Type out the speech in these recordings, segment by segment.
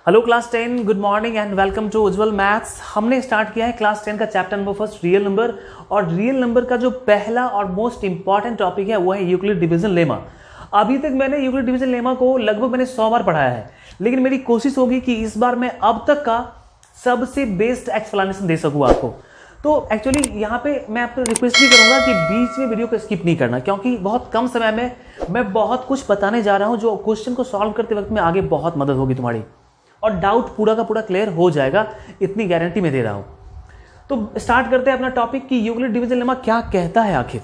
Hello class 10, good morning and welcome to Ujjwal maths. हमने start किया है क्लास 10 का chapter number first real number. और रियल नंबर का जो पहला और मोस्ट इंपॉर्टेंट टॉपिक है वो है यूक्लिड डिवीजन लेमा। अभी तक मैंने यूक्लिड डिवीजन लेमा को लगभग 100 बार पढ़ाया है, लेकिन मेरी कोशिश होगी कि इस बार मैं अब तक का सबसे बेस्ट एक्सप्लेनेशन दे सकूँ आपको। तो एक्चुअली यहाँ पे मैं आपको रिक्वेस्ट भी करूँगा कि बीच में वीडियो को स्किप नहीं करना, क्योंकि बहुत कम समय में मैं बहुत कुछ बताने जा रहा हूँ जो क्वेश्चन को सॉल्व करते वक्त में आगे बहुत मदद होगी तुम्हारी, और डाउट पूरा का पूरा क्लियर हो जाएगा, इतनी गारंटी मैं दे रहा हूं। तो स्टार्ट करते हैं अपना टॉपिक कि यूक्लिड डिवीजन लेमा क्या कहता है आखिर।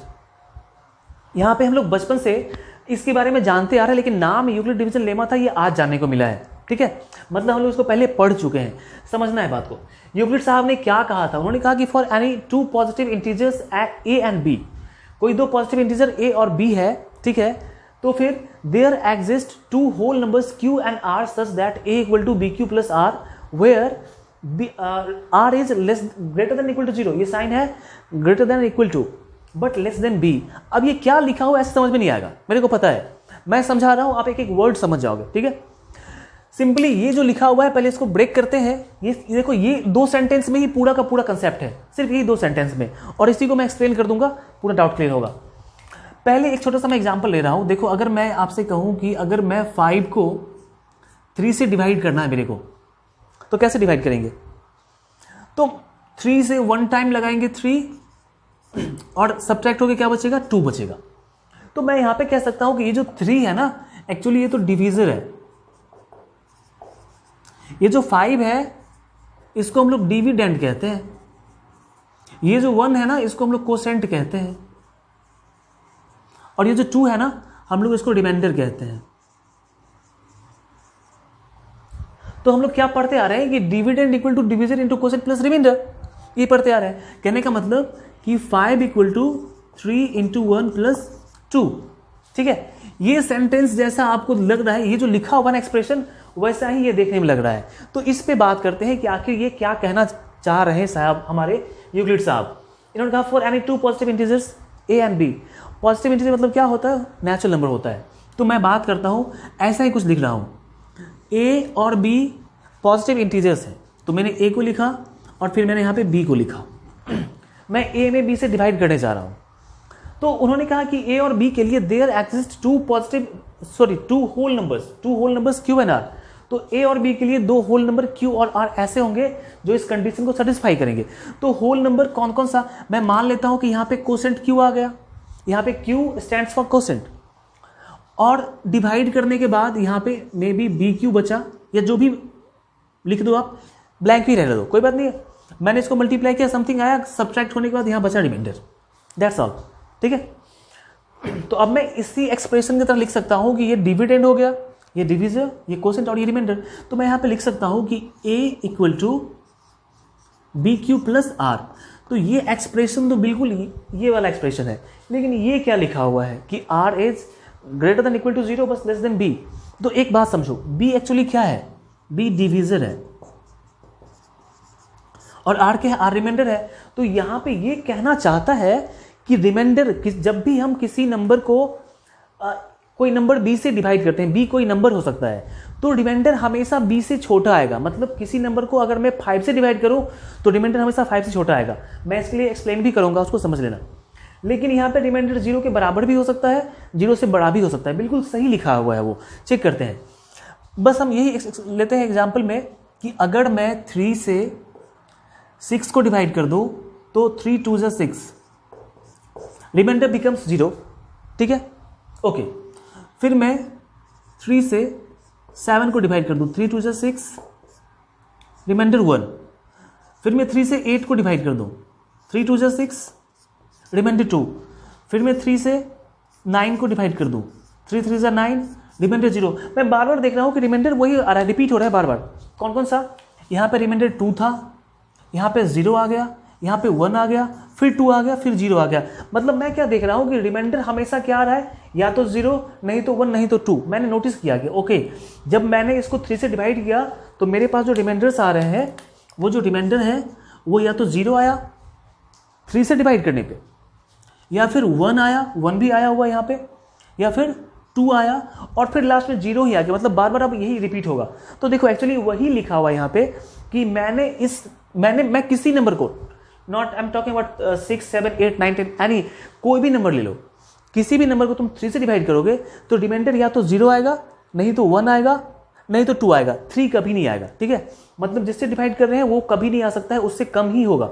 यहां पे हम लोग बचपन से इसके बारे में जानते आ रहे हैं, लेकिन नाम यूक्लिड डिवीजन लेमा था ये आज जानने को मिला है। ठीक है, मतलब हम लोग इसको पहले पढ़ चुके हैं, समझना है बात को। यूक्लिड साहब ने क्या कहा था, उन्होंने कहा कि for any two positive integers A and B, कोई दो पॉजिटिव इंटीजर ए और बी है, ठीक है, तो फिर there exist two whole numbers q and r such that a equal to bq plus r where r is less greater than equal to 0। ये sign है greater than equal to but less than b। अब ये क्या लिखा हुआ ऐसे समझ में नहीं आएगा, मेरे को पता है, मैं समझा रहा हूं, आप एक एक वर्ड समझ जाओगे। ठीक है, सिंपली ये जो लिखा हुआ है पहले इसको ब्रेक करते हैं। ये देखो, ये दो सेंटेंस में ही पूरा का पूरा कंसेप्ट है, सिर्फ यही दो सेंटेंस में, और इसी को मैं एक्सप्लेन कर दूंगा, पूरा डाउट क्लियर होगा। पहले एक छोटा सा मैं एग्जांपल ले रहा हूं। देखो, अगर मैं आपसे कहूं कि अगर मैं 5 को 3 से डिवाइड करना है मेरे को, तो कैसे डिवाइड करेंगे? तो 3 से 1 टाइम लगाएंगे 3, और सब्ट्रैक्ट होके क्या बचेगा? 2 बचेगा। तो मैं यहां पे कह सकता हूं कि ये जो 3 है ना, एक्चुअली ये तो डिवीजर है। ये जो 5 है इसको हम लोग डिविडेंड कहते हैं। ये जो 1 है ना, इसको हम लोग कोसेंट कहते हैं। और ये जो 2 है ना, हम लोग इसको रिमाइंडर कहते हैं। तो हम लोग क्या पढ़ते आ रहे हैं कि dividend equal to division into quotient plus remainder, ये पढ़ते आ रहे हैं। कहने का मतलब कि 5 इक्वल टू 3 इंटू 1 प्लस 2। ठीक है, ये सेंटेंस जैसा आपको लग रहा है, ये जो लिखा हुआ ना एक्सप्रेशन, वैसा ही ये देखने में लग रहा है। तो इस पे बात करते हैं कि आखिर ये क्या कहना चाह रहे हैं साहब, हमारे यूक्लिड साहब। इन्होंने कहा for any two positive integers A and B. Positive integer मतलब क्या होता है? नेचुरल नंबर होता है। तो मैं बात करता हूं, ऐसा ही कुछ लिख रहा हूं, ए और बी पॉजिटिव इंटीजर्स हैं, तो मैंने ए को लिखा और फिर मैंने यहां पे बी को लिखा। मैं ए में बी से डिवाइड करने जा रहा हूं। तो उन्होंने कहा कि ए और बी के लिए there exist two whole numbers Q and R. तो ए और बी के लिए दो होल नंबर क्यू और आर ऐसे होंगे जो इस कंडीशन को सेटिस्फाई करेंगे। तो होल नंबर कौन कौन सा? मैं मान लेता हूं कि यहां पे कोसेंट क्यू आ गया, यहां पे Q स्टैंड्स फॉर कोसेंट, और डिवाइड करने के बाद यहां पे मे बी बी क्यू बचा, या जो भी लिख दो आप, ब्लैंक भी रहने दो, कोई बात नहीं है। मैंने इसको मल्टीप्लाई किया, समथिंग आया, सब्ट्रैक्ट होने के बाद यहां बचा रिमाइंडर, दैट्स ऑल। ठीक है, तो अब मैं इसी एक्सप्रेशन की तरह लिख सकता हूं कि ये डिविडेंड हो गया, ये डिविजर, ये कोसेंट और ये रिमाइंडर। तो मैं यहां पे लिख सकता हूं कि A equal to B Q plus R. तो ये एक्सप्रेशन तो बिल्कुल ये वाला एक्सप्रेशन है, लेकिन ये क्या लिखा हुआ है कि r is greater than equal to 0 बस लेस देन b। तो एक बात समझो, b एक्चुअली क्या है? b डिवीजर है, और r क्या है? r रिमाइंडर है। तो यहां पे ये कहना चाहता है कि रिमाइंडर, जब भी हम किसी नंबर को कोई नंबर b से डिवाइड करते हैं, b कोई नंबर हो सकता है, तो रिमाइंडर हमेशा b से छोटा आएगा। मतलब किसी नंबर को अगर मैं 5 से डिवाइड करूं तो रिमाइंडर हमेशा 5 से छोटा आएगा। मैं इसके लिए एक्सप्लेन भी करूंगा, उसको समझ लेना। लेकिन यहाँ पे रिमाइंडर 0 के बराबर भी हो सकता है, 0 से बड़ा भी हो सकता है, बिल्कुल सही लिखा हुआ है वो, चेक करते हैं। बस हम यही लेते हैं एग्जाम्पल में कि अगर मैं 3 से 6 को डिवाइड कर दूँ तो 3 2 जा 6, रिमाइंडर बिकम्स 0। ठीक है, ओके। फिर मैं 3 से 7 को डिवाइड कर दूं, 3 2 जा 6, रिमाइंडर 1। फिर मैं 3 से 8 को डिवाइड कर दूं, 3 2 जा 6, रिमाइंडर 2। फिर मैं 3 से 9 को डिवाइड कर दूं, 3 3 जा 9, रिमाइंडर 0। मैं बार बार देख रहा हूं कि रिमाइंडर वही आ रहा है, रिपीट हो रहा है बार बार। कौन कौन सा? यहाँ पे रिमाइंडर 2 था, यहाँ पे 0 आ गया, यहाँ पे 1 आ गया, फिर 2 आ गया, फिर 0 आ गया। मतलब मैं क्या देख रहा हूं कि रिमाइंडर हमेशा क्या आ रहा है? या तो 0, नहीं तो 1, नहीं तो 2। मैंने नोटिस किया कि ओके, जब मैंने इसको 3 से डिवाइड किया तो मेरे पास जो रिमाइंडर्स आ रहे हैं, वो जो रिमाइंडर है वो या तो 0 आया 3 से डिवाइड करने पे, या फिर 1 आया, 1 भी आया हुआ यहाँ पे, या फिर 2 आया और फिर लास्ट में 0 ही आ गया, मतलब बार बार अब यही रिपीट होगा। तो देखो एक्चुअली वही लिखा हुआ है यहाँ पे कि मैं किसी नंबर को, not I am talking about 6 7 8 9 10 any, कोई भी नंबर ले लो, किसी भी नंबर को तुम 3 से डिवाइड करोगे तो रिमाइंडर या तो 0 आएगा, नहीं तो 1 आएगा, नहीं तो 2 आएगा, 3 कभी नहीं आएगा। ठीक है, मतलब जिससे डिवाइड कर रहे हैं वो कभी नहीं आ सकता है, उससे कम ही होगा।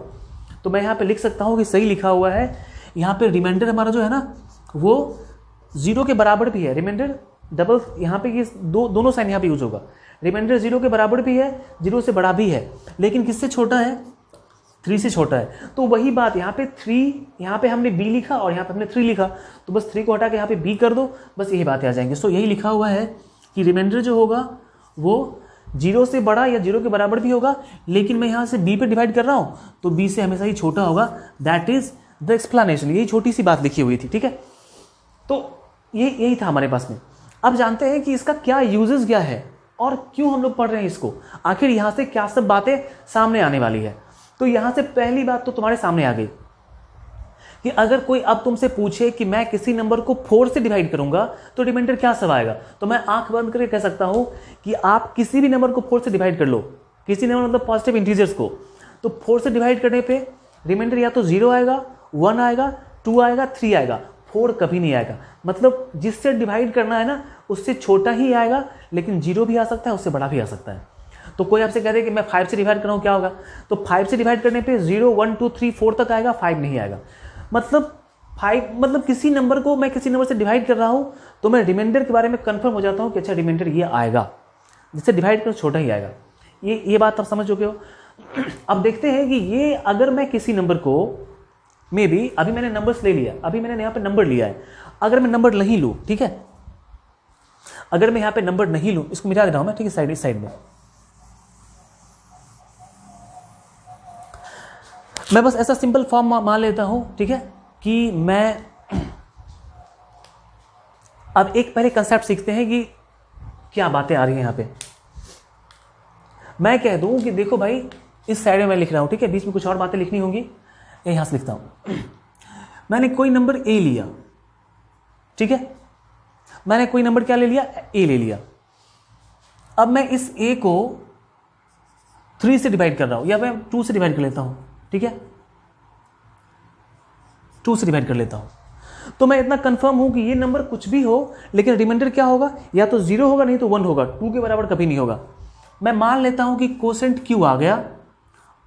तो मैं यहाँ पे लिख सकता हूँ कि सही लिखा हुआ है। यहाँ पे रिमाइंडर हमारा जो है ना वो 0 के बराबर भी है। रिमाइंडर डबल यहाँ पे ये दोनों साइन यहाँ पे यूज होगा। रिमाइंडर 0 के बराबर भी है, 0 से बड़ा भी है, लेकिन किससे छोटा है? 3 से छोटा है। तो वही बात यहाँ पे 3, यहाँ पे हमने b लिखा और यहाँ पे हमने 3 लिखा, तो बस 3 को हटा के यहाँ पे b कर दो, बस यही बातें आ जाएंगे। सो यही लिखा हुआ है कि रिमाइंडर जो होगा वो 0 से बड़ा या 0 के बराबर भी होगा, लेकिन मैं यहाँ से b पे डिवाइड कर रहा हूँ तो b से हमेशा ही छोटा होगा। That is the explanation. यही छोटी सी बात लिखी हुई थी। ठीक है, तो यही था हमारे पास में। अब जानते हैं कि इसका क्या यूजेस क्या है और क्यों हम लोग पढ़ रहे हैं इसको, आखिर यहाँ से क्या सब बातें सामने आने वाली है। तो यहाँ से पहली बात तो तुम्हारे सामने आ गई कि अगर कोई अब तुमसे पूछे कि मैं किसी नंबर को 4 से डिवाइड करूंगा तो रिमाइंडर क्या सब आएगा, तो मैं आंख बंद करके कह सकता हूं कि आप किसी भी नंबर को 4 से डिवाइड कर लो, किसी नंबर मतलब पॉजिटिव इंटीजर्स को, तो 4 से डिवाइड करने पे रिमाइंडर या तो 0 आएगा, 1 आएगा, 2 आएगा, 3 आएगा, 4 कभी नहीं आएगा। मतलब जिससे डिवाइड करना है ना उससे छोटा ही आएगा, लेकिन 0 भी आ सकता है, उससे बड़ा भी आ सकता है। तो कोई आपसे कह दे कि मैं 5 से डिवाइड कर रहा हूँ, क्या होगा? तो 5 से डिवाइड करने पे 0 1 2 3 4 तक आएगा, 5 नहीं आएगा। मतलब 5 मतलब किसी नंबर को मैं किसी नंबर से डिवाइड कर रहा हूँ तो मैं रिमाइंडर के बारे में कंफर्म हो जाता हूँ कि अच्छा रिमाइंडर ये आएगा, जिससे डिवाइड कर छोटा ही आएगा। ये बात आप समझ चुके हो। अब देखते हैं कि ये अगर मैं किसी नंबर को मे बी, अभी मैंने नंबर्स ले लिया, अभी मैंने यहाँ पे नंबर लिया है, अगर मैं नंबर नहीं लूँ, ठीक है, अगर मैं यहाँ पे नंबर नहीं लूँ, इसको मिटा दे रहा हूँ मैं, ठीक है, इस साइड में मैं बस ऐसा सिंपल फॉर्म मान लेता हूं, ठीक है, कि मैं अब एक पहले कंसेप्ट सीखते हैं कि क्या बातें आ रही हैं यहां पे। मैं कह दूं कि देखो भाई इस साइड में मैं लिख रहा हूं, ठीक है, बीच में कुछ और बातें लिखनी होंगी, यहां से लिखता हूं। मैंने कोई नंबर ए लिया, ठीक है, मैंने कोई नंबर क्या ले लिया? ए ले लिया। अब मैं इस ए को 3 से डिवाइड कर रहा हूं, या मैं 2 से डिवाइड कर लेता हूं, ठीक है, 2 से डिवाइड कर लेता हूं। तो मैं इतना कंफर्म हूं कि ये नंबर कुछ भी हो, लेकिन रिमाइंडर क्या होगा? या तो 0 होगा, नहीं तो 1 होगा, 2 के बराबर कभी नहीं होगा। मैं मान लेता हूं कि कोसेंट क्यू आ गया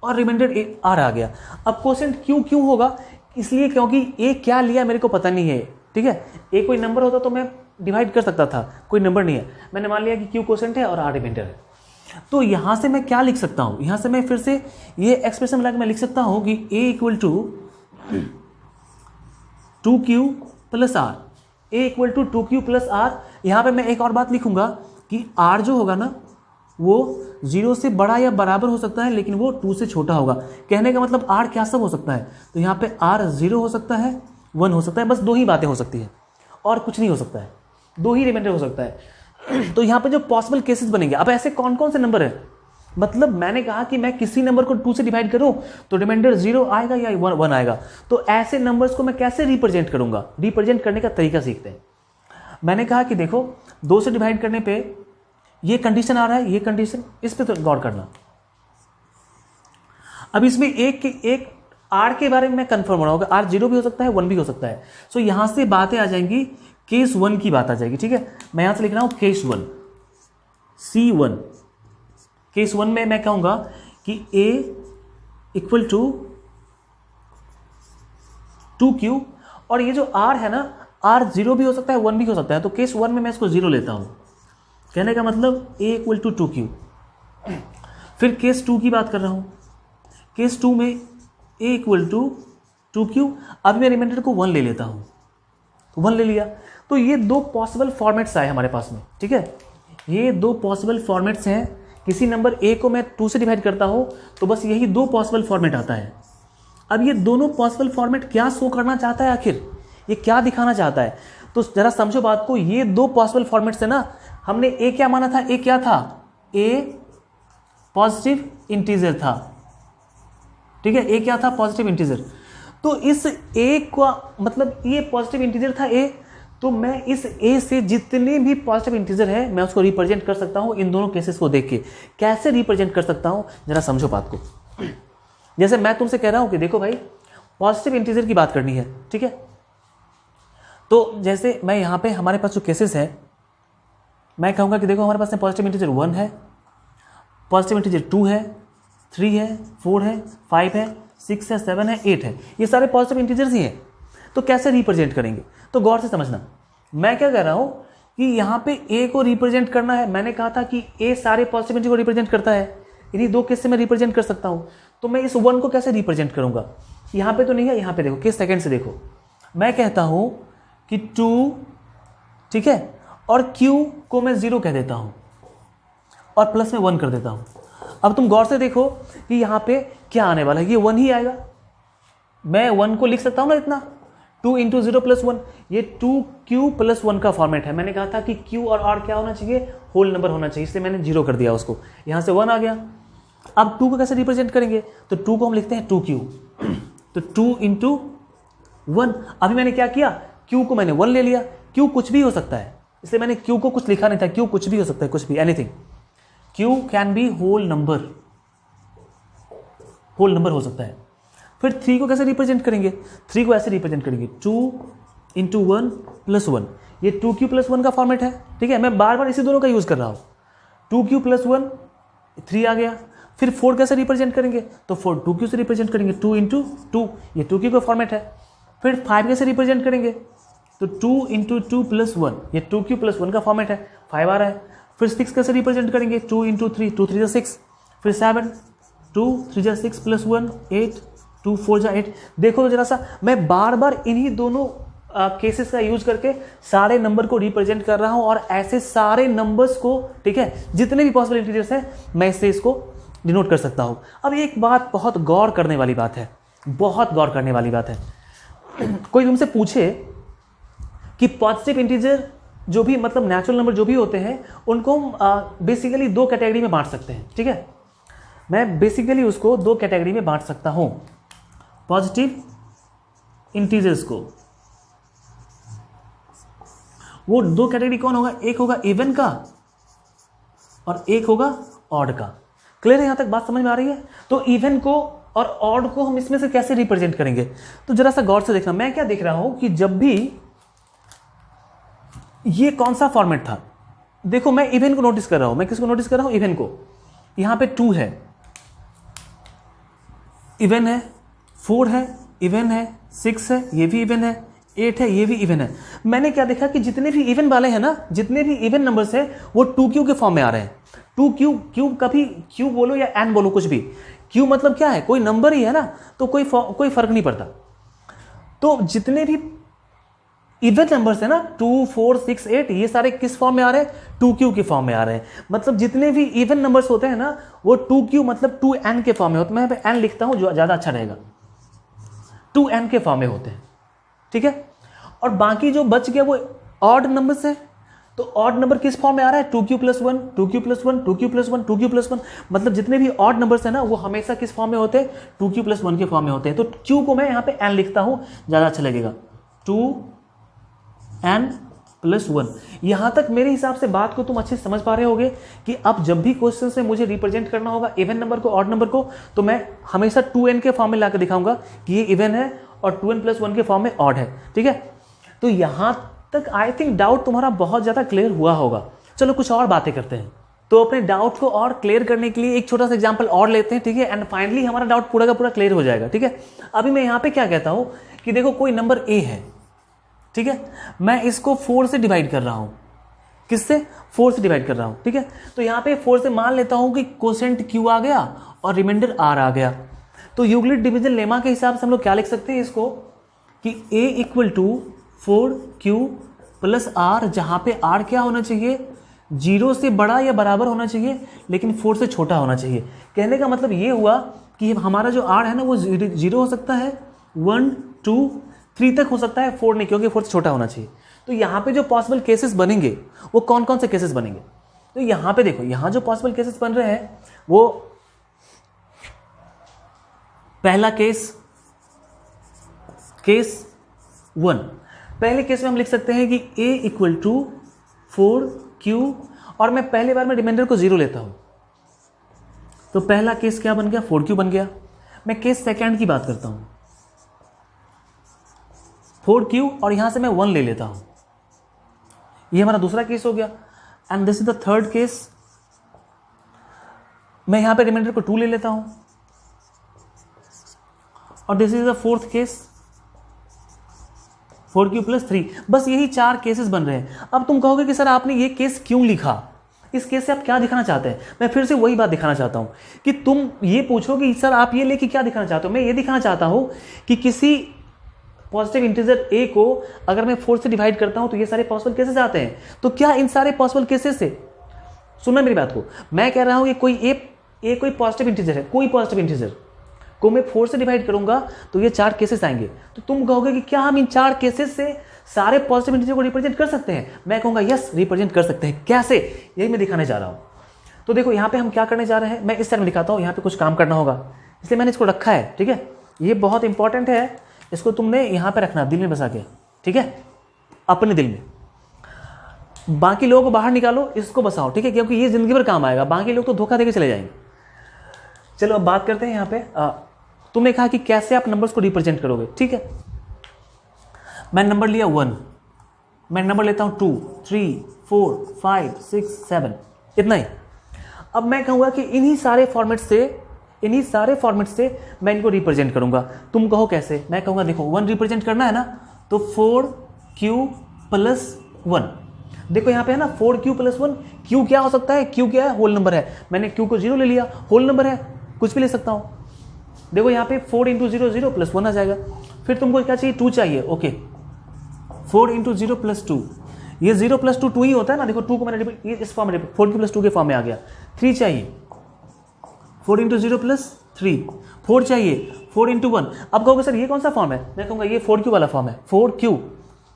और रिमाइंडर आर आ गया। अब कोसेंट क्यू होगा इसलिए क्योंकि ए क्या लिया मेरे को पता नहीं है, ठीक है, ए कोई नंबर होता तो मैं डिवाइड कर सकता था, कोई नंबर नहीं है, मैंने मान लिया कि क्यू कोसेंट है और आर रिमाइंडर है। तो यहां से मैं क्या लिख सकता हूं? यहां से मैं फिर से ये एक्सप्रेशन लगा मैं लिख सकता हूं कि a equal to 2q plus R, a equal to 2q plus R. यहां पे मैं एक और बात लिखूंगा कि r जो होगा ना वो 0 से बड़ा या बराबर हो सकता है, लेकिन वो 2 से छोटा होगा। कहने का मतलब r क्या सब हो सकता है? तो यहाँ पे r 0 हो सकता है, 1 हो सकता है, बस 2 ही बातें हो सकती है और कुछ नहीं हो सकता है, 2 ही रिमाइंडर हो सकता है। तो यहाँ पे जो पॉसिबल केसेस बनेंगे, अब ऐसे कौन कौन से नंबर है? मतलब मैंने कहा कि मैं किसी नंबर को 2 से डिवाइड करूं तो रिमाइंडर 0 आएगा या 1 आएगा। तो ऐसे नंबर्स को मैं कैसे रिप्रेजेंट करूंगा? रिप्रेजेंट करने का तरीका सीखते हैं। मैंने कहा कि देखो 2 से डिवाइड करने पे ये कंडीशन आ रहा है, ये कंडीशन, इस पे तो गौर करना। अब इसमें एक आर के बारे में मैं कंफर्म हो रहा हूँ, आर 0 भी हो सकता है, 1 भी हो सकता है। सो यहां से बातें आ जाएंगी, केस 1 की बात आ जाएगी, ठीक है। मैं यहां से लिख रहा हूं केस 1, C1। केस 1 में मैं कहूंगा कि a इक्वल टू 2q, और ये जो r है ना, r 0 भी हो सकता है, 1 भी हो सकता है। तो केस 1 में मैं इसको 0 लेता हूं, कहने का मतलब a इक्वल टू 2q। फिर केस 2 की बात कर रहा हूं, केस 2 में a इक्वल टू 2q। अब मैं रिमाइंडर को 1 ले लेता हूं, तो 1 ले लिया। तो ये 2 पॉसिबल फॉर्मेट्स आए हमारे पास में, ठीक है, ये 2 पॉसिबल फॉर्मेट्स हैं। किसी नंबर a को मैं 2 से डिवाइड करता हूं तो बस यही 2 पॉसिबल फॉर्मेट आता है। अब ये दोनों पॉसिबल फॉर्मेट क्या शो करना चाहता है, आखिर ये क्या दिखाना चाहता है? तो जरा समझो बात को। ये 2 पॉसिबल फॉर्मेट्स है ना, हमने a क्या माना था? a क्या था? a पॉजिटिव इंटीजर था, ठीक है, a क्या था? Positive integer. तो इस a का मतलब ये पॉजिटिव इंटीजर था a, तो मैं इस ए से जितने भी पॉजिटिव इंटीजर है मैं उसको रिप्रेजेंट कर सकता हूं इन दोनों केसेस को देख के। कैसे रिप्रेजेंट कर सकता हूं, जरा समझो बात को। जैसे मैं तुमसे कह रहा हूं कि देखो भाई पॉजिटिव इंटीजर की बात करनी है, ठीक है। तो जैसे मैं यहां पे हमारे पास जो केसेस है मैं कहूंगा कि देखो हमारे पास पॉजिटिव इंटीजर 1 है, पॉजिटिव इंटीजर 2 है, 3 है, 4 है, 5 है, 6 है, 7 है, 8 है। ये सारे पॉजिटिव इंटीजर्स ही हैं। तो कैसे रिप्रेजेंट करेंगे, तो गौर से समझना। मैं क्या कह रहा हूं कि यहां पे ए को रिप्रेजेंट करना है। मैंने कहा था कि ए सारे पॉजिटिव इंटीजर को रिप्रेजेंट करता है, इन्हीं दो केस से मैं रिप्रेजेंट कर सकता हूं। तो मैं इस 1 को कैसे रिप्रेजेंट करूंगा, यहां पे तो नहीं है, यहां पे देखो किस सेकंड से देखो। मैं कहता हूं कि 2, ठीक है, और Q को मैं 0 कह देता हूं और प्लस में 1 कर देता हूं। अब तुम गौर से देखो कि यहां पे क्या आने वाला है, ये 1 ही आएगा। मैं 1 को लिख सकता हूं ना इतना, 2 × 0 + 1, ये 2Q + 1 का फॉर्मेट है। मैंने कहा था कि Q और R क्या होना चाहिए, होल नंबर होना चाहिए, इसलिए मैंने 0 कर दिया उसको, यहां से 1 आ गया। अब 2 को कैसे रिप्रेजेंट करेंगे, तो 2 को हम लिखते हैं 2Q, तो 2 × 1। अभी मैंने क्या किया, Q को मैंने 1 ले लिया। Q कुछ भी हो सकता है, इसलिए मैंने Q को कुछ लिखा नहीं था। Q कुछ भी हो सकता है, कुछ भी, anything. Q can be whole number, whole number हो सकता है। फिर 3 को कैसे रिप्रेजेंट करेंगे, 3 को ऐसे रिप्रेजेंट करेंगे 2 × 1 + 1, ये 2Q + 1 का फॉर्मेट है, ठीक है। मैं बार बार इसी दोनों का यूज कर रहा हूं। 2Q + 1, 3 आ गया। फिर 4 कैसे रिप्रेजेंट करेंगे, तो 4 2Q से रिप्रेजेंट करेंगे, 2 × 2, ये 2Q का फॉर्मेट है। फिर 5 कैसे रिप्रेजेंट करेंगे, तो 2 × 2 + 1, ये 2Q + 1 का फॉर्मेट है, 5 आ रहा है। फिर 6 कैसे रिप्रेजेंट करेंगे, 2 × 3, 2 3 6। फिर 7, 2 3 6 + 1 8, 2 4 8। देखो तो जरा सा, मैं बार बार इन्हीं दोनों केसेस का यूज करके सारे नंबर को रिप्रेजेंट कर रहा हूं और ऐसे सारे नंबर्स को, ठीक है, जितने भी पॉसिबल इंटीजर्स हैं मैं इससे इसको डिनोट कर सकता हूं। अब एक बात बहुत गौर करने वाली बात है, बहुत गौर करने वाली बात है। कोई तुमसे पूछे कि पॉजिटिव इंटीजर जो भी, मतलब नेचुरल नंबर जो भी होते हैं, उनको हम बेसिकली 2 कैटेगरी में बांट सकते हैं, ठीक है। मैं बेसिकली उसको 2 कैटेगरी में बांट सकता हूं, पॉजिटिव इंटीजर्स को। वो 2 कैटेगरी कौन होगा, एक होगा इवन का और एक होगा ऑड का। क्लियर है, यहां तक बात समझ में आ रही है। तो इवन को और ऑड को हम इसमें से कैसे रिप्रेजेंट करेंगे, तो जरा सा गौर से देखना। मैं क्या देख रहा हूं कि जब भी ये कौन सा फॉर्मेट था, देखो मैं इवन को नोटिस कर रहा हूं। मैं किसको नोटिस कर रहा हूं, इवन को। यहां पे 2 है, इवन है, 4 है, इवन है, 6 है, ये भी इवन है, 8 है, ये भी इवन है। मैंने क्या देखा कि जितने भी इवन वाले हैं ना, जितने भी इवन नंबर्स हैं वो 2Q के फॉर्म में आ रहे हैं। 2Q, Q कभी Q बोलो या N बोलो, कुछ भी, Q मतलब क्या है, कोई नंबर ही है ना, तो कोई फर्क नहीं पड़ता। तो जितने भी इवन नंबर्स है ना, 2 4 6 8, ये सारे किस फॉर्म में आ रहे हैं, 2Q के फॉर्म में आ रहे हैं। मतलब जितने भी इवन नंबर्स होते हैं ना, वो 2Q मतलब 2N के फॉर्म में होते हैं। मैं N लिखता हूं जो ज्यादा अच्छा रहेगा, 2N के फॉर्म में होते हैं, ठीक है। और बाकी जो बच गया वो ऑड नंबर्स है। तो ऑड नंबर किस फॉर्म में आ रहा है, 2Q + 1, 2Q + 1, 2Q + 1, 2Q + 1। मतलब जितने भी ऑड नंबर्स है ना, वो हमेशा किस फॉर्म में होते हैं, 2Q + 1 के फॉर्म में होते हैं। तो Q को मैं यहां पे N लिखता हूं, ज्यादा अच्छा लगेगा, 2N + 1। यहां तक मेरे हिसाब से बात को तुम अच्छे से समझ पा रहे होगे कि अब जब भी क्वेश्चन से मुझे रिप्रेजेंट करना होगा इवन नंबर को, ऑड नंबर को, तो मैं हमेशा 2N के फॉर्म में लाकर दिखाऊंगा कि ये इवन है और 2N + 1 के फॉर्म में ऑड है, ठीक है। तो यहां तक आई थिंक डाउट तुम्हारा बहुत ज्यादा क्लियर हुआ होगा। चलो कुछ और बातें करते हैं। तो अपने डाउट को और क्लियर करने के लिए एक छोटा सा एग्जांपल और लेते हैं, ठीक है, एंड फाइनली हमारा डाउट पूरा का पूरा क्लियर हो जाएगा, ठीक है। अभी मैं यहां पे क्या कहता हूं कि देखो कोई नंबर A है, ठीक है, मैं इसको 4 से डिवाइड कर रहा हूं। किससे, 4 से डिवाइड कर रहा हूं, ठीक है। तो यहां पे 4 से मान लेता हूं कि कोसेंट Q आ गया और रिमाइंडर R आ गया। तो यूक्लिड डिवीजन लेमा के हिसाब से हम लोग क्या लिख सकते हैं इसको कि A = 4Q + R, जहां पे R क्या होना चाहिए, 0 से बड़ा या बराबर होना चाहिए, लेकिन 4 से छोटा होना चाहिए। कहने का मतलब ये हुआ कि हमारा जो R है ना, वो 0 हो सकता है, 1 2 3 तक हो सकता है, 4 नहीं, क्योंकि 4 से छोटा होना चाहिए। तो यहां पे जो पॉसिबल केसेस बनेंगे वो कौन कौन से केसेस बनेंगे, तो यहां पे देखो, यहां जो पॉसिबल केसेस बन रहे हैं वो पहला केस 1, पहले केस में हम लिख सकते हैं कि a इक्वल टू 4q, और मैं पहले बार में रिमाइंडर को 0 लेता हूं, तो पहला केस क्या बन गया, 4q बन गया। मैं केस सेकंड की बात करता हूं, 4q और यहां से मैं 1 ले लेता हूं, ये हमारा दूसरा केस हो गया। And this is the third case, मैं यहां पे रिमाइंडर को 2 ले लेता हूं, और this is the fourth case, 4q plus 3। बस यही 4 केसेस बन रहे हैं। अब तुम कहोगे कि सर आपने ये केस क्यों लिखा, इस केस से आप क्या दिखाना चाहते हैं? मैं फिर से वही बात दिखाना चाहता हूं कि तुम ये पूछो कि सर आप ये लेके क्या दिखाना चाहते हो। मैं ये दिखाना चाहता हूं कि किसी पॉजिटिव इंटीजर a को अगर मैं 4 से डिवाइड करता हूं तो ये सारे पॉसिबल केसेस आते हैं। तो क्या इन सारे पॉसिबल केसेस से, सुनना मेरी बात को, मैं कह रहा हूं कि कोई a कोई पॉजिटिव इंटीजर है, कोई पॉजिटिव इंटीजर को मैं 4 से डिवाइड करूंगा तो ये 4 केसेस आएंगे। तो तुम कहोगे कि क्या हम इन 4 केसेस से सारे पॉजिटिव इंटीजर को रिप्रेजेंट कर सकते हैं? मैं कहूंगा यस, रिप्रेजेंट कर सकते हैं। कैसे, यही मैं दिखाने जा रहा हूं। तो देखो यहाँ पे हम क्या करने जा रहे हैं, मैं इस तरह में दिखाता हूँ। यहाँ पे कुछ काम करना होगा, इसलिए मैंने इसको रखा है, ठीक है। ये बहुत इंपॉर्टेंट है, इसको तुमने यहाँ पे रखना, दिल में बसा के, ठीक है, अपने दिल में। बाकी लोगों को बाहर निकालो, इसको बसाओ, ठीक है, क्योंकि ये जिंदगी भर काम आएगा। बाकी लोग तो धोखा देके चले जाएंगे। चलो अब बात करते हैं यहाँ पे। तुमने कहा कि कैसे आप नंबर्स को रिप्रेजेंट करोगे, ठीक है। मैं नंबर लिया 1, मैं नंबर लेता हूँ 2, 3, 4, 5, 6, 7, इतना ही। अब मैं कहूँगा कि इन्हीं सारे फॉर्मेट से मैं इनको रिप्रेजेंट करूँगा। तुम कहो कैसे? मैं कहूँगा देखो 1 रिप्रेजेंट करना है ना, तो 4q प्लस 1। देखो यहाँ पे है ना 4q प्लस 1। q क्या हो सकता है? q क्या है? होल नंबर है। मैंने q को 0 ले लिया, होल नंबर है, कुछ भी ले सकता हूँ। देखो यहाँ पे 4 इंटू 0 0 प्लस 1 आ जाएगा। फिर तुमको क्या चाहिए? 2 चाहिए, ओके। 4 इंटू 0 प्लस 2, ये 0 प्लस 2 2 ही होता है ना। देखो 2 को मैंने ये इस फॉर्म में 4q प्लस 2 के फॉर्म में आ गया। 3 चाहिए, 4 इंटू 0 प्लस 3। 4 चाहिए, 4 इंटू 1। अब कहोगे सर ये कौन सा फॉर्म है? मैं कहूँगा ये 4q वाला फॉर्म है।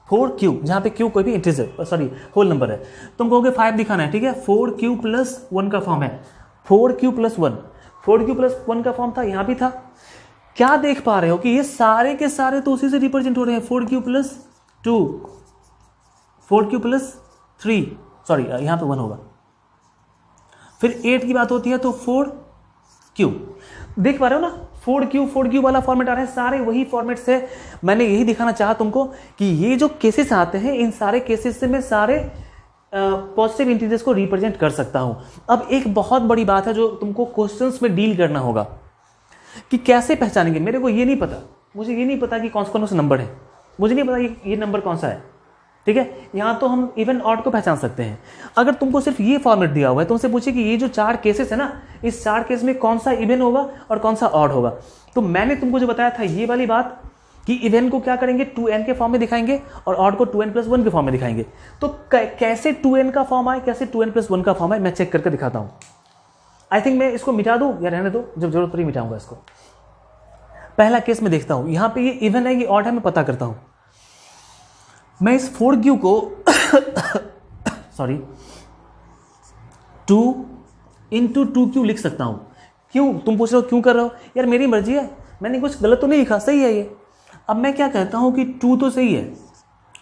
4q जहाँ पे q कोई भी इंटीजर, सॉरी होल नंबर है। तुम कहोगे 5 दिखाना है, ठीक है। 4q प्लस 1 का फॉर्म है। 4q प्लस 1, 4q प्लस 1 का फॉर्म था, यहाँ भी था। क्या देख पा रहे हो कि ये सारे के सारे तो उसी से रिप्रेजेंट हो रहे हैं। 4q plus 2, 4q plus 3, sorry यहाँ पे 1 होगा। फिर 8 की बात होती है तो 4q। देख पा रहे हो ना, 4q वाला फॉर्मेट आ रहा है। सारे वही फॉर्मेट से मैंने यही दिखाना चाहा तुमको कि ये जो केसेस आते हैं, इन सारे केसेस से मैं सारे पॉजिटिव इंटीजर्स को रिप्रेजेंट कर सकता हूं। अब एक बहुत बड़ी बात है जो तुमको क्वेश्चंस में डील करना होगा कि कैसे पहचानेंगे। मेरे को ये नहीं पता, मुझे ये नहीं पता कि कौन से नंबर है, मुझे नहीं पता ये नंबर कौन सा है, ठीक है। यहाँ तो हम इवन ऑड को पहचान सकते हैं। अगर तुमको सिर्फ ये फॉर्मेट दिया हुआ है, तुमसे पूछे कि ये जो 4 केसेस है ना, इस 4 केस में कौन सा इवन होगा और कौन सा ऑड होगा, तो मैंने तुमको जो बताया था ये वाली बात कि इवन को क्या करेंगे 2n के फॉर्म में दिखाएंगे और ऑड को 2n प्लस 1 के फॉर्म में दिखाएंगे। तो कैसे 2n का फॉर्म आए, कैसे 2n प्लस 1 का फॉर्म आए, मैं चेक करके दिखाता हूं। आई थिंक मैं इसको मिटा दूं या रहने दो, जब जरूरत पड़ी मिटाऊंगा इसको। पहला केस में देखता हूं, यहां पे ये इवन है कि ऑड है, मैं पता करता हूं। मैं इस 4q को सॉरी 2 इंटू 2q लिख सकता हूं। क्यों? तुम पूछ रहे हो क्यों कर रहे हो? यार मेरी मर्जी है, मैंने कुछ गलत तो नहीं लिखा, सही है ये। अब मैं क्या कहता हूं कि 2 तो सही है,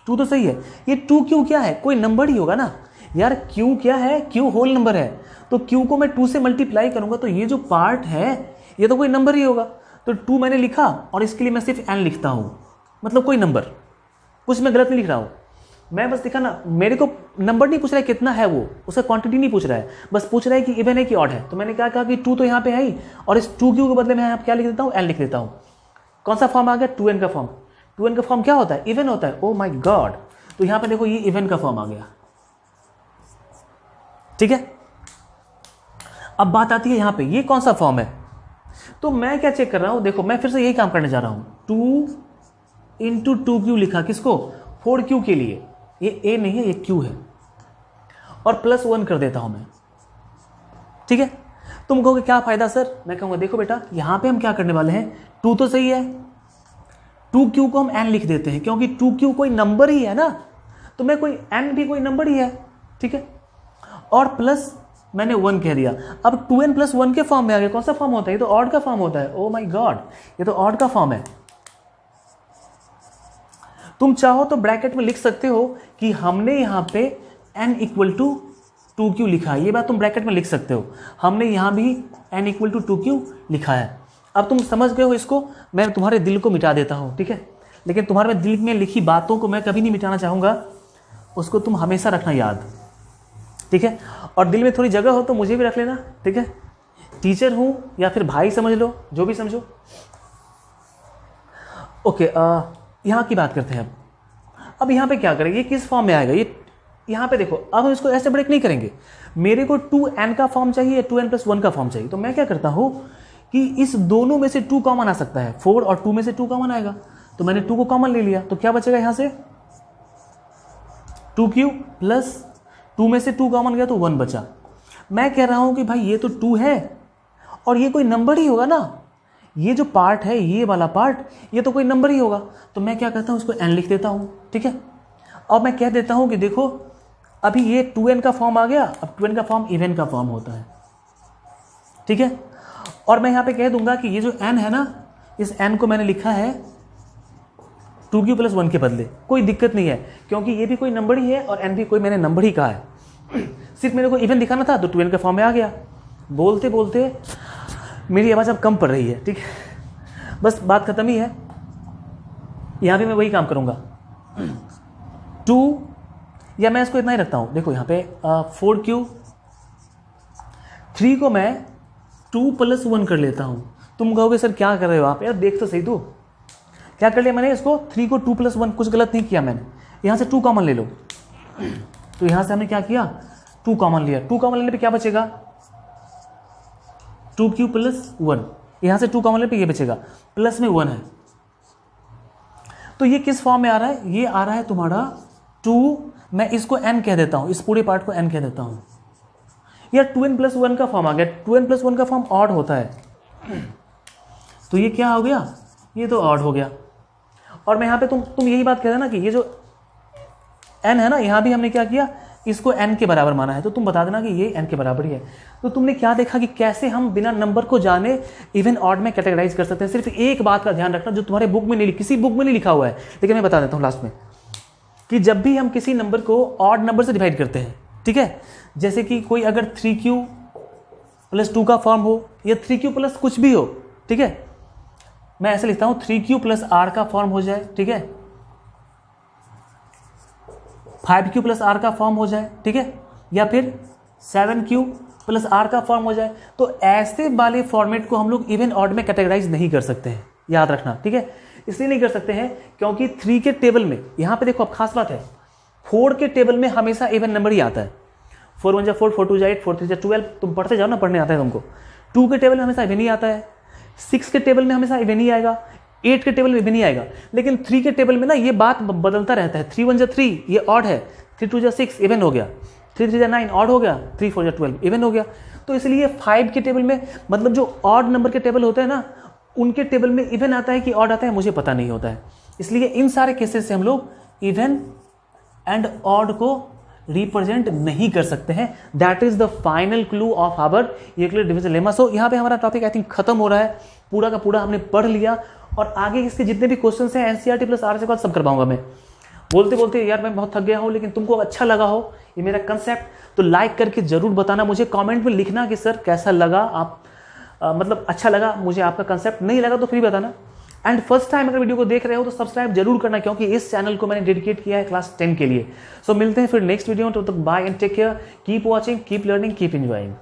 2 तो सही है। ये 2q क्या है? कोई नंबर ही होगा ना यार। q क्या है? q होल नंबर है। तो q को मैं 2 से मल्टीप्लाई करूंगा तो ये जो पार्ट है ये तो कोई नंबर ही होगा। तो 2 मैंने लिखा और इसके लिए मैं सिर्फ n लिखता हूं, मतलब कोई नंबर, कुछ मैं गलत नहीं लिख रहा हूं। मैं बस दिखा ना, मेरे को नंबर नहीं पूछ रहा है कितना है वो, उसका क्वांटिटी नहीं पूछ रहा है, बस पूछ रहा है कि इवन है कि ऑड है। तो मैंने क्या कहा कि 2 तो यहाँ पे है ही, और इस 2q के बदले मैं यहाँ क्या लिख देता हूँ? n लिख देता हूँ। कौन सा फॉर्म आ गया? 2n का फॉर्म। 2n का फॉर्म क्या होता है? इवन होता है। ओ माय गॉड, तो यहाँ पे देखो ये इवन का फॉर्म आ गया, ठीक है। अब बात आती है यहाँ पे ये कौन सा फॉर्म है। तो मैं क्या चेक कर रहा हूँ, देखो मैं फिर से यही काम करने जा रहा हूँ। 2 इंटू 2q लिखा, किसको? 4q के लिए। ये a नहीं है, ये q है, और प्लस 1 कर देता हूं मैं, ठीक है। तुम कहोगे क्या फायदा सर? मैं कहूंगा देखो बेटा, यहां पे हम क्या करने वाले हैं, 2 तो सही है, 2q को हम n लिख देते हैं क्योंकि 2q कोई नंबर ही है ना, तो मैं कोई n भी कोई नंबर ही है, ठीक है। और प्लस मैंने 1 कह दिया। अब 2n प्लस 1 के फॉर्म में आ गया। कौन सा फॉर्म होता है? ये तो ऑड का फॉर्म होता है। ओ माय गॉड, ये तो ऑड का फॉर्म है। तुम चाहो तो ब्रैकेट में लिख सकते हो कि हमने यहाँ पे n इक्वल टू 2q लिखा है, ये बात तुम ब्रैकेट में लिख सकते हो, हमने यहाँ भी n इक्वल टू 2q लिखा है। अब तुम समझ गए हो इसको, मैं तुम्हारे दिल को मिटा देता हूँ, ठीक है, लेकिन तुम्हारे दिल में लिखी बातों को मैं कभी नहीं मिटाना चाहूँगा, उसको तुम हमेशा रखना याद, ठीक है। और दिल में थोड़ी जगह हो तो मुझे भी रख लेना, ठीक है, टीचर हूँ या फिर भाई समझ लो, जो भी समझो। ओके, यहाँ की बात करते हैं। अब यहाँ पे क्या करेंगे, ये किस फॉर्म में आएगा, ये यहाँ पे देखो, अब हम इसको ऐसे ब्रेक नहीं करेंगे, मेरे को 2n का फॉर्म चाहिए, 2n + 1 का फॉर्म चाहिए, तो मैं क्या करता हूँ कि इस दोनों में से 2 कॉमन आ सकता है, 4 और 2 में से 2 कॉमन आएगा, तो मैंने 2 को कॉमन ले लिया, तो क्या बचेगा यहाँ से 2q प्लस 2 में से 2 कॉमन गया तो 1 बचा। मैं कह रहा हूँ कि भाई ये तो 2 है और ये कोई नंबर ही होगा ना, ये जो पार्ट है, ये वाला पार्ट, ये तो कोई नंबर ही होगा, तो मैं क्या करता हूँ, उसको n लिख देता हूँ, ठीक है। अब मैं कह देता हूँ कि देखो अभी ये 2n का फॉर्म आ गया, अब 2n का फॉर्म इवन का फॉर्म होता है, ठीक है। और मैं यहाँ पे कह दूंगा कि ये जो n है ना, इस n को मैंने लिखा है 2q + 1 के बदले, कोई दिक्कत नहीं है, क्योंकि ये भी कोई नंबर ही है और n भी कोई मैंने नंबर ही कहा है, सिर्फ मेरे को इवन दिखाना था तो 2n के फॉर्म में आ गया। बोलते बोलते मेरी आवाज़ अब कम पड़ रही है, ठीक है, बस बात खत्म ही है। यहाँ भी मैं वही काम करूँगा, 2 या मैं इसको इतना ही रखता हूँ, देखो यहाँ पे 4q, 3 को मैं 2 + 1 कर लेता हूँ। तुम कहोगे सर क्या कर रहे हो आप, यार देख तो सही, तो क्या कर लिया मैंने, इसको 3 को 2 + 1, कुछ गलत नहीं किया मैंने, यहाँ से 2 कॉमन ले लो, तो यहाँ से हमने क्या किया, 2 कॉमन लिया, 2 कॉमन लेने पे क्या बचेगा 2q + 1, यहाँ से 2 कॉमन लेने पे ये बचेगा, प्लस में 1 है, तो ये किस फॉर्म में आ रहा है, ये आ रहा है तुम्हारा 2, मैं इसको n कह देता हूँ, इस पूरे पार्ट को n कह देता हूँ, यार 2n + 1 का फॉर्म आ गया, 2n + 1 का फॉर्म ऑड होता है, तो ये क्या हो गया, ये तो ऑड हो गया। और मैं यहाँ पे तुम यही बात कह रहे ना कि ये जो n है ना, यहाँ भी हमने क्या किया, इसको n के बराबर माना है, तो तुम बता देना कि ये n के बराबर ही है। तो तुमने क्या देखा कि कैसे हम बिना नंबर को जाने इवन ऑड में कैटेगराइज कर सकते हैं। सिर्फ एक बात का ध्यान रखना जो तुम्हारे बुक में नहीं, किसी बुक में नहीं लिखा हुआ है, लेकिन मैं बता देता हूँ लास्ट में, कि जब भी हम किसी नंबर को ऑड नंबर से डिवाइड करते हैं, ठीक है, जैसे कि कोई अगर 3q + 2 का फॉर्म हो या 3q + कुछ भी हो, ठीक है, मैं ऐसे लिखता हूँ 3q + r का फॉर्म हो जाए, ठीक है, 5q + r का फॉर्म हो जाए, ठीक है, या फिर 7q + r का फॉर्म हो जाए, तो ऐसे वाले फॉर्मेट को हम लोग इवन ऑड में कैटेगराइज नहीं कर सकते हैं, याद रखना, ठीक है। इसलिए नहीं कर सकते हैं क्योंकि 3 के टेबल में, यहाँ पे देखो अब खास बात है, 4 के टेबल में हमेशा इवन नंबर ही आता है, 4 × 1 = 4, 4 × 2 = 8, 4 × 3 = 12, तुम पढ़ते जाओ ना, पढ़ने आता है तुमको। 2 के टेबल में हमेशा इवन ही आता है, 6 के टेबल में हमेशा इवन ही आएगा, 8 के टेबल में इवन ही आएगा, लेकिन 3 के टेबल में ना ये बात बदलता रहता है, 3 × 1 = 3 ये ऑड है, 3 × 2 = 6 इवन हो गया, 3 × 3 = 9 ऑड हो गया, 3 × 4 = 12 इवन हो गया। तो इसलिए 5 के टेबल में, मतलब जो ऑड नंबर के टेबल होते हैं ना, उनके टेबल में इवन आता है कि ऑड आता है मुझे पता नहीं होता है। इसलिए इन सारे केसेस से हम लोग इवन एंड ऑड को रिप्रेजेंट नहीं कर सकते हैं। That is the final clue of our Euclid division lemma. So यहाँ पे हमारा टॉपिक आई थिंक खत्म हो रहा है, पूरा का पूरा हमने पढ़ लिया, और आगे इसके जितने भी क्वेश्चन हैं एनसीईआरटी प्लस आरएस के बाद सब करवाऊंगा मैं। बोलते बोलते यार मैं बहुत थक गया हूँ, लेकिन तुमको अच्छा लगा हो ये मेरा कंसेप्ट तो लाइक करके जरूर बताना, मुझे कमेंट में लिखना कि सर कैसा लगा, आप मतलब अच्छा लगा मुझे आपका कंसेप्ट, नहीं लगा तो फिर बताना। एंड फर्स्ट टाइम अगर वीडियो को देख रहे हो तो सब्सक्राइब जरूर करना, क्योंकि इस चैनल को मैंने डेडिकेट किया है क्लास 10 के लिए। सो मिलते हैं फिर नेक्स्ट वीडियो में, तब तक bye and take care, keep watching, keep learning, keep enjoying.